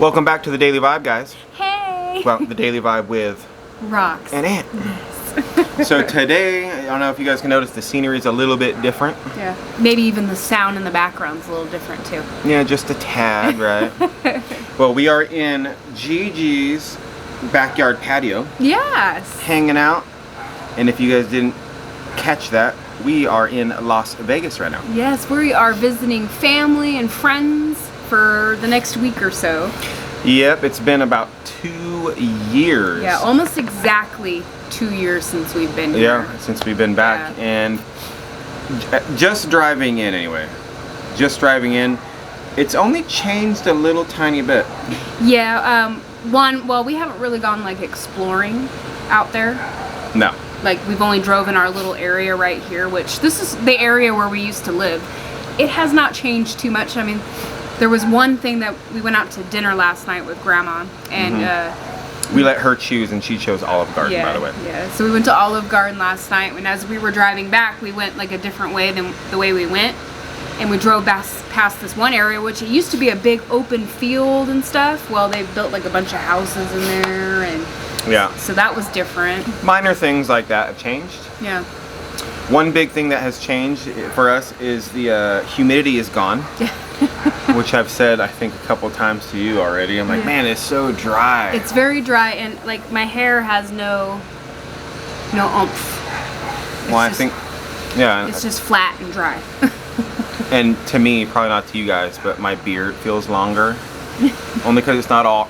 Welcome back to the Daily Vibe, guys. Hey! Well, the Daily Vibe with Rox and Ant. So today, I don't know if you guys can notice, the scenery is a little bit different. Yeah. Maybe even the sound in the background's a little different too. Yeah, just a tad, right? Well, we are in Gigi's backyard patio. Yes! Hanging out. And if you guys didn't catch that, we are in Las Vegas right now. Yes, we are visiting family and friends for the next week or so. Yep, it's been about 2 years. Yeah, almost exactly 2 years since we've been here. Yeah, since we've been back. Yeah. And just driving in anyway. Just driving in. It's only changed a little tiny bit. Yeah, we haven't really gone like exploring out there. No. Like we've only drove in our little area right here, which this is the area where we used to live. It has not changed too much. I mean, there was one thing that we went out to dinner last night with Grandma, and we let her choose, and she chose Olive Garden, yeah, by the way. Yeah, so we went to Olive Garden last night, and as we were driving back, we went like a different way than the way we went. And we drove past this one area, which it used to be a big open field and stuff. Well, they've built like a bunch of houses in there, and Yeah. so that was different. Minor things like that have changed. Yeah. One big thing that has changed for us is the humidity is gone. Which I've said, I think, a couple times to you already. I'm like, Yeah. man, it's so dry. It's very dry, and like my hair has no oomph. Well, I think, yeah. It's just flat and dry. And to me, probably not to you guys, but my beard feels longer. Only because it's not all,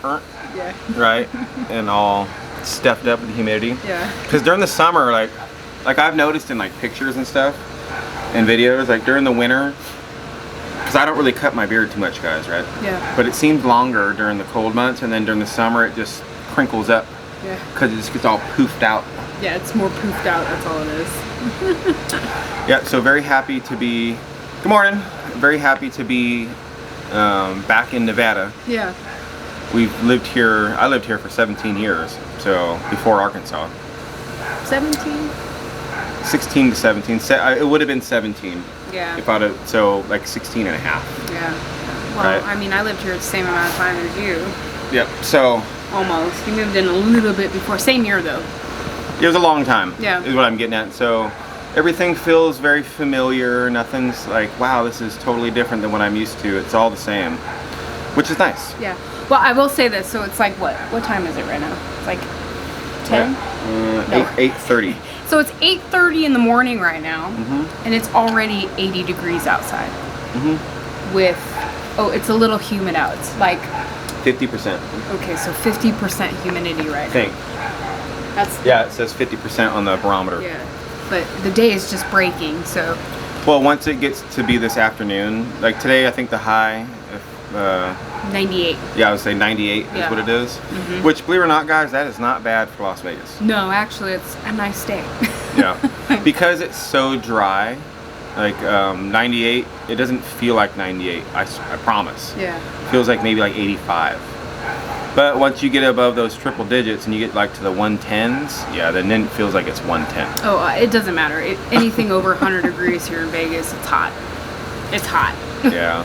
Yeah. right? And all stuffed up with the humidity. Yeah. Because during the summer, like I've noticed in like pictures and stuff and videos, like during the winter, because I don't really cut my beard too much, guys, right? Yeah. But it seems longer during the cold months, and then during the summer it just crinkles up Yeah. because it just gets all poofed out. Yeah, it's more poofed out, that's all it is. Yeah, so very happy to be, good morning, very happy to be back in Nevada. Yeah. I lived here for 17 years, so before Arkansas. 17? 16 to 17, it would have been 17. Yeah. If I'd have, so like 16 and a half. Yeah. Well, Right. I mean, I lived here the same amount of time as you. Yep, so Almost. You moved in a little bit before. Same year, though. it was a long time, Yeah. is what I'm getting at. So everything feels very familiar. Nothing's like, wow, this is totally different than what I'm used to. It's all the same, which is nice. Yeah. Well, I will say this. So it's like what? What time is it right now? It's like 10? No. 8:30. So it's 8:30 in the morning right now, Mm-hmm. and it's already 80 degrees outside. Mm-hmm. With, it's a little humid out. It's like, 50%. okay, so 50% humidity right I think. now. That's, Yeah, it says 50% on the barometer. yeah. But the day is just breaking, so. Well, once it gets to be this afternoon, like today, I think the high, 98. yeah, I would say 98 Yeah. is what it is. Which, believe it or not, guys, that is not bad for Las Vegas. No, actually, it's a nice day. Yeah, because it's so dry. Like 98, it doesn't feel like 98. I promise. Yeah. It feels like maybe like 85. But once you get above those triple digits and you get like to the 110s, yeah, then it feels like it's 110. Oh, it doesn't matter. Anything over 100 degrees here in Vegas, it's hot. It's hot. Yeah.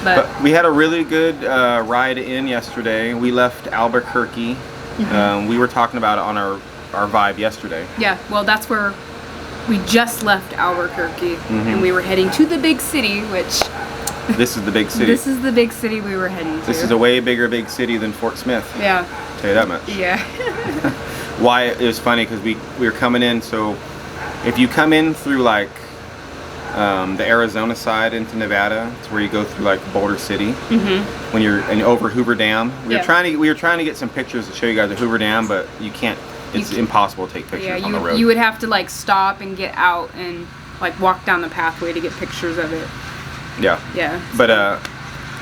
But But we had a really good ride in yesterday. We left Albuquerque. We were talking about it on our Vibe yesterday. yeah, well, that's where we just left Albuquerque, and we were heading to the big city, which This is the big city. this is the big city we were heading to. This is a way bigger big city than Fort Smith. Yeah. I'll tell you that much. Yeah. Why it was funny because we were coming in. So if you come in through like the Arizona side into Nevada, it's where you go through like Boulder City. When you're over Hoover Dam, we Yeah. were trying to get some pictures to show you guys of Hoover Dam, but you can't. It's impossible to take pictures Yeah, on the road. you would have to like stop and get out and like walk down the pathway to get pictures of it. Yeah. Yeah. But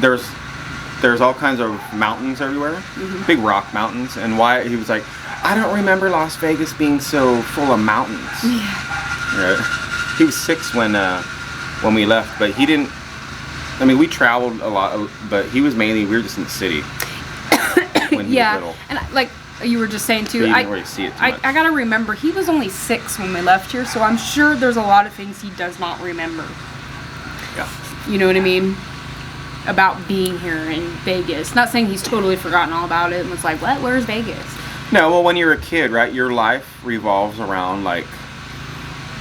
there's all kinds of mountains everywhere, big rock mountains, and why he was like, I don't remember Las Vegas being so full of mountains. Yeah. Right. He was 6 when we left, but he didn't. I mean, we traveled a lot, but we were just in the city when he was little. And like you were just saying too, So you I didn't really see it too I much. gotta remember he was only 6 when we left here, so I'm sure there's a lot of things he does not remember. Yeah. You know what I mean? about being here in Vegas. Not saying he's totally forgotten all about it and was like, what? Where's Vegas? No, well, when you're a kid, right, your life revolves around, like,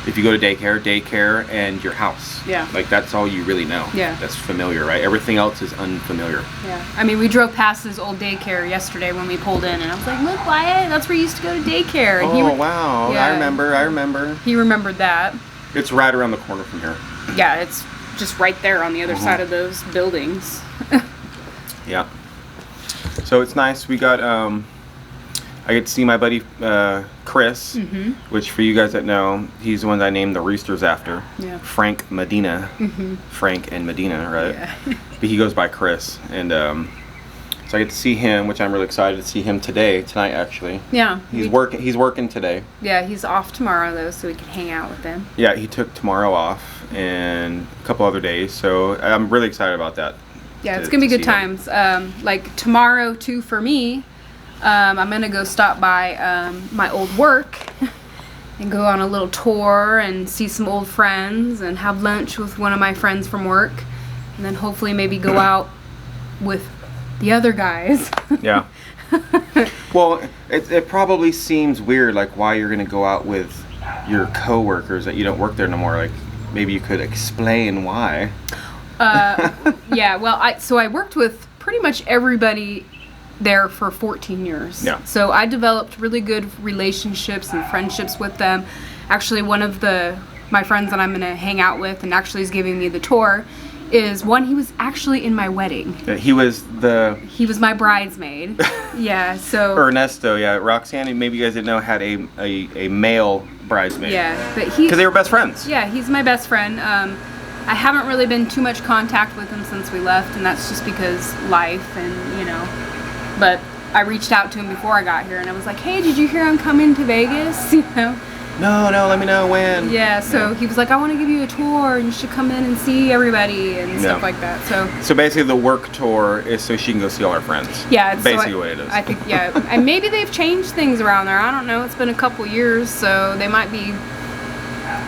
if you go to daycare and your house. Yeah. Like, that's all you really know. Yeah. That's familiar, right? Everything else is unfamiliar. Yeah. I mean, we drove past his old daycare yesterday when we pulled in, and I was like, look, Wyatt, that's where you used to go to daycare. And Wow. Yeah. I remember. He remembered that. It's right around the corner from here. Yeah, it's just right there on the other side of those buildings. Yeah. So it's nice. We got, I get to see my buddy Chris, which for you guys that know, he's the one that I named the Roosters after. Yeah. Frank Medina. Frank and Medina, right? Yeah. But he goes by Chris. And so I get to see him, which I'm really excited to see him tonight actually. Yeah. He's working today. Yeah, he's off tomorrow, though, so we can hang out with him. Yeah, he took tomorrow off and a couple other days. So I'm really excited about that. Yeah, it's going to be good see him. times. Like tomorrow, too, for me, I'm going to go stop by my old work and go on a little tour and see some old friends and have lunch with one of my friends from work. And then hopefully maybe go out with the other guys. Yeah. Well, it probably seems weird, like, why you're going to go out with your coworkers that you don't work there no more. Like, maybe you could explain why. Yeah, well, I worked with pretty much everybody there for 14 years. Yeah. So I developed really good relationships and friendships with them. Actually, one of my friends that I'm going to hang out with and actually is giving me the tour is one, he was actually in my wedding. He was my bridesmaid. Yeah, so Ernesto, yeah. Roxanne, maybe you guys didn't know, had a male bridesmaid. yeah, but Because they were best friends. yeah, he's my best friend. I haven't really been too much contact with him since we left, and that's just because life and, but I reached out to him before I got here and I was like, hey, did you hear I'm coming to Vegas? No, let me know when. Yeah, so he was like, I want to give you a tour and you should come in and see everybody and stuff like that. So basically the work tour is so she can go see all her friends. yeah, it's basically what it is. I think, yeah, and maybe they've changed things around there. I don't know. It's been a couple years, so they might be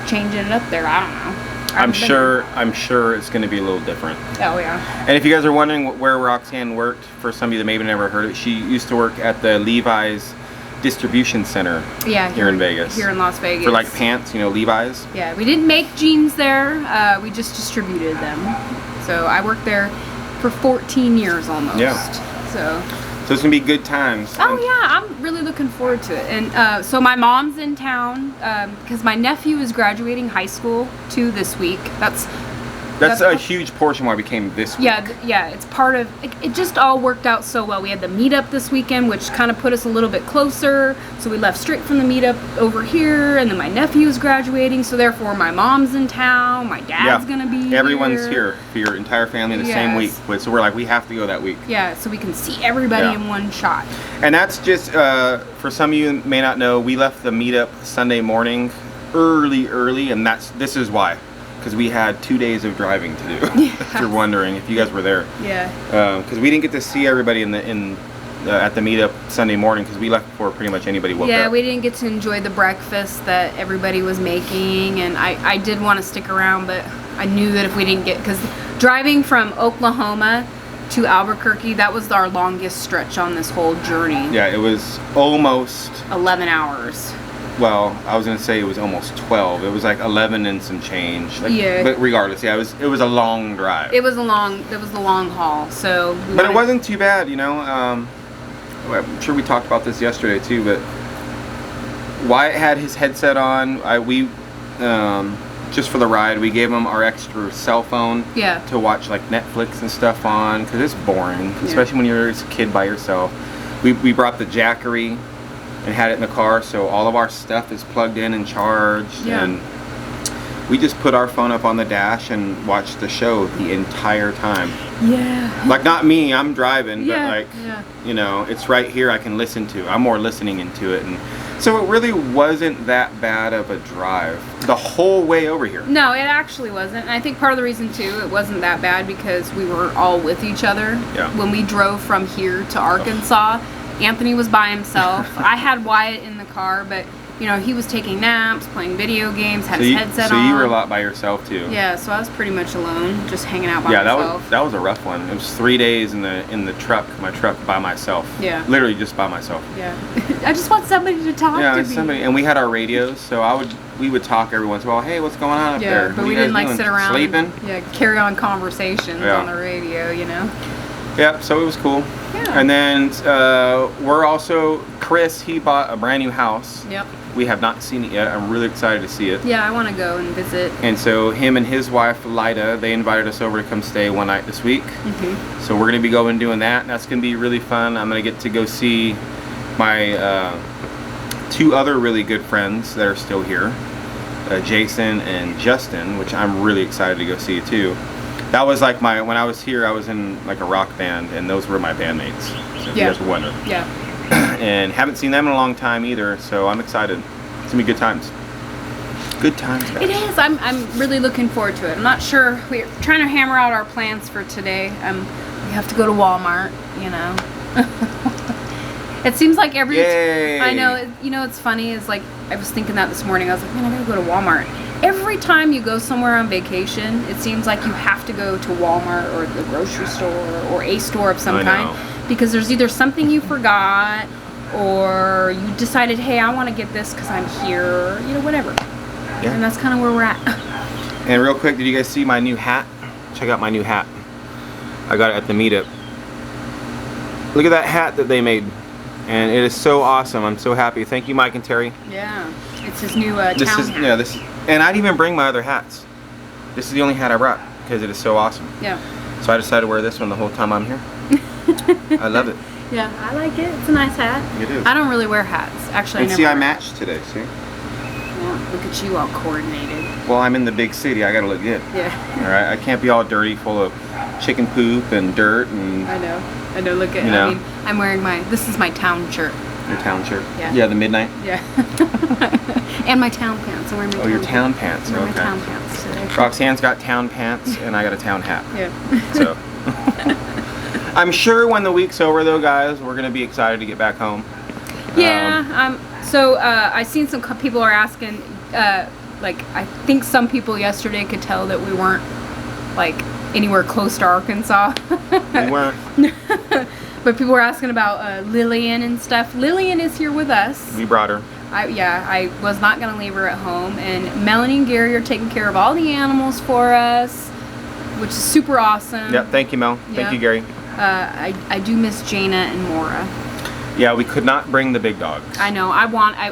changing it up there. I don't know. I'm sure it's going to be a little different. Oh yeah. And if you guys are wondering where Roxanne worked, for some of you that maybe never heard of it, she used to work at the Levi's distribution center. Yeah, here in Vegas. Here in Las Vegas. For like pants, Levi's. Yeah, we didn't make jeans there. We just distributed them. So I worked there for 14 years almost. Yeah. So it's gonna be good times. Oh yeah, I'm really looking forward to it. And so my mom's in town because my nephew is graduating high school too this week. That's a huge portion why we came this week. Yeah, it's part of it. Just all worked out so well. We had the meetup this weekend, which kind of put us a little bit closer. So we left straight from the meetup over here, and then my nephew's graduating. So therefore, my mom's in town. My dad's gonna be Everyone's here for your entire family the same week. So we're like, we have to go that week. Yeah, so we can see everybody in one shot. And that's just for some of you who may not know, we left the meetup Sunday morning early, and this is why. Because we had 2 days of driving to do. If you're wondering, if you guys were there. Yeah. Because we didn't get to see everybody at the meetup Sunday morning because we left before pretty much anybody woke up. Yeah, we didn't get to enjoy the breakfast that everybody was making, and I did want to stick around, but I knew that if we didn't because driving from Oklahoma to Albuquerque, that was our longest stretch on this whole journey. Yeah, it was almost 11 hours. Well, I was gonna say it was almost 12. It was like 11 and some change. Yeah. But regardless, yeah, it was a long drive. It was the long haul. So. But it wasn't too bad, I'm sure we talked about this yesterday too. But Wyatt had his headset on. Just for the ride, we gave him our extra cell phone. Yeah. To watch like Netflix and stuff on, because it's boring, especially when you're a kid by yourself. We brought the Jackery and had it in the car, so all of our stuff is plugged in and charged. Yeah. And we just put our phone up on the dash and watched the show the entire time. Yeah. Like, not me, I'm driving, Yeah. but it's right here I can listen to. I'm more listening into it. And so it really wasn't that bad of a drive the whole way over here. No, it actually wasn't. And I think part of the reason too, it wasn't that bad because we were all with each other. Yeah. When we drove from here to Arkansas, Anthony was by himself. I had Wyatt in the car, but you know, he was taking naps, playing video games, had So his you, headset so on. you were a lot by yourself too. Yeah, so I was pretty much alone, just hanging out by Yeah, myself. that was a rough one. It was 3 days in the truck, my truck by myself. Yeah. Literally just by myself. Yeah. I just want somebody to talk Yeah, to it's me. somebody, and we had our radios, so we would talk every once in a while. Hey, what's going on up Yeah, there? but What we you guys didn't like doing? sit around Sleeping. and carry on conversations Yeah. on the radio, you know. Yeah, so it was cool. Yeah. And then we're also Chris. He bought a brand new house. Yep. We have not seen it yet. I'm really excited to see it. Yeah, I want to go and visit. And so him and his wife Lida, they invited us over to come stay one night this week. Mm-hmm. So we're gonna be going and doing that. And that's gonna be really fun. I'm gonna get to go see my 2 other really good friends that are still here, Jason and Justin, which I'm really excited to go see too. That was like when I was here, I was in like a rock band, and those were my bandmates. So if you guys were wondering. Yeah. And haven't seen them in a long time either, so I'm excited. It's gonna be good times. Good times, guys. It is. I'm really looking forward to it. I'm not sure. We're trying to hammer out our plans for today. We have to go to Walmart, you know. It seems like every Yay. I know, you know, it's funny is like I was thinking that this morning. I was like, man, I gotta go to Walmart. Every time you go somewhere on vacation, it seems like you have to go to Walmart or the grocery store or a store of some I kind, know. because there's either something you forgot or you decided, hey, I want to get this because I'm here, you know, whatever. Yeah. And that's kind of where we're at. And real quick, did you guys see my new hat? Check out my new hat. I got it at the meetup. Look at that hat that they made. And it is so awesome. I'm so happy. Thank you, Mike and Terry. Yeah, it's his new town This is hat. yeah, this and I didn't even bring my other hats. This is the only hat I brought because it is so awesome. Yeah. So I decided to wear this one the whole time I'm here. I love it. Yeah, I like it. It's a nice hat. It is. I don't really wear hats. Actually, And I see, never I wear matched today. See? Yeah, look at you all coordinated. Well, I'm in the big city. I gotta look good. Yeah. All right. I can't be all dirty, full of chicken poop and dirt and I know. Look at. You know. I mean, I'm wearing this is my town shirt. your town shirt. Yeah. Yeah, the midnight. Yeah. And my town pants. I'm wearing my Oh, your town pants. I'm wearing Okay. my town pants today. Roxanne's got town pants, and I got a town hat. Yeah. So, I'm sure when the week's over, though, guys, we're gonna be excited to get back home. Yeah. So I seen some people are asking. Like I think some people yesterday could tell that we weren't like anywhere close to Arkansas. We weren't. But people were asking about Lillian and stuff. Lillian is here with us. We brought her. I was not going to leave her at home. And Melanie and Gary are taking care of all the animals for us, which is super awesome. Yep. Thank you, Mel. Yeah. Thank you, Gary. I do miss Jaina and Mora. Yeah, we could not bring the big dogs. I know.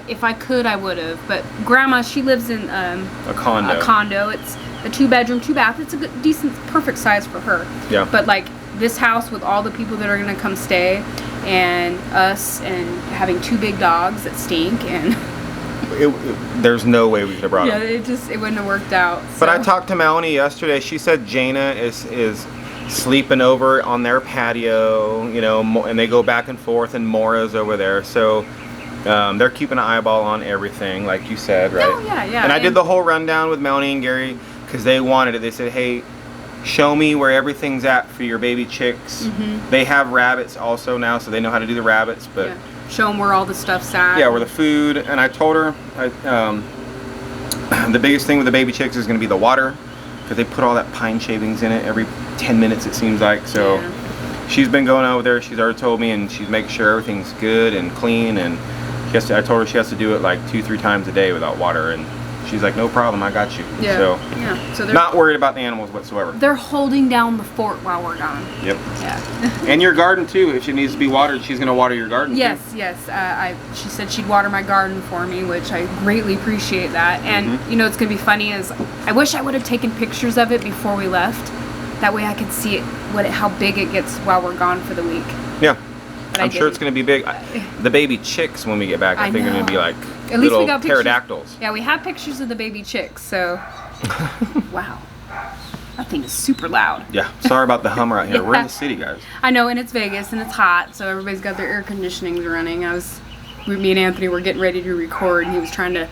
If I could, I would have. But Grandma, she lives in A condo. A condo. It's a 2-bedroom, 2-bath. It's a good, decent, perfect size for her. Yeah. But like this house with all the people that are gonna come stay, and us, and having 2 big dogs that stink, and There's no way we could have brought yeah, them. it wouldn't have worked out. But I so. talked to Melanie yesterday. She said Jaina is sleeping over on their patio, you know, and they go back and forth, and Mora's over there. So they're keeping an eyeball on everything, like you said, right? Oh, yeah. And I did the whole rundown with Melanie and Gary because they wanted it. They said, hey, show me where everything's at for your baby chicks. Mm-hmm. They have rabbits also now, so they know how to do the rabbits. But Yeah. Show them where all the stuff's at. yeah, where the food. And I told her the biggest thing with the baby chicks is going to be the water, because they put all that pine shavings in it every 10 minutes, it seems like. So Yeah. she's been going over there. She's already told me, and she's making sure everything's good and clean. And I told her she has to do it like 2-3 times a day without water. And she's like, no problem, I got you. Yeah. So Yeah. So not worried about the animals whatsoever. they're holding down the fort while we're gone. Yep. Yeah. And your garden too. If it needs to be watered, she's going to water your garden. too. Yes. She said she'd water my garden for me, which I greatly appreciate that. And you know, it's gonna be funny is I wish I would have taken pictures of it before we left. That way I could see it, how big it gets while we're gone for the week. Yeah. But I I'm sure it's didn't. going to be big. The baby chicks, when we get back, I I think are going to be know. like At least we little got pictures. pterodactyls. Yeah, we have pictures of the baby chicks. So, wow, that thing is super loud. Yeah. Sorry about the hum right here. We're in Yeah. the city, guys. I know, and it's Vegas and it's hot, so everybody's got their air conditionings running. Me and Anthony were getting ready to record, and he was trying to,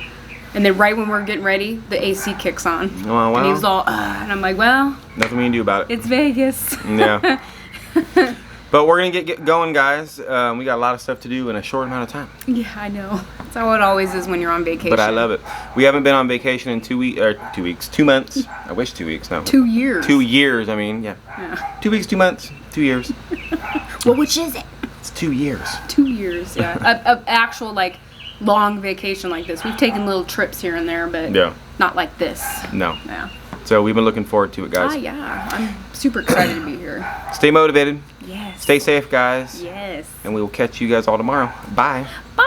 and then right when we're getting ready, the AC kicks on. Oh, And he well. was all, and I'm like, well, Nothing we can do about it. it's Vegas. Yeah. But we're gonna get going, guys. We got a lot of stuff to do in a short amount of time. Yeah, I know. That's how it always is when you're on vacation. But I love it. We haven't been on vacation in 2 months. I wish 2 weeks. No. 2 years. 2 years. I mean, yeah. 2 weeks, 2 months, 2 years. Well, which is it? It's 2 years. 2 years. Yeah. a actual like long vacation like this. We've taken little trips here and there, but not like this. No. Yeah. So we've been looking forward to it, guys. Yeah. I'm super excited to be here. Stay motivated. Yes. Stay safe, guys. Yes. And we will catch you guys all tomorrow. Bye. Bye.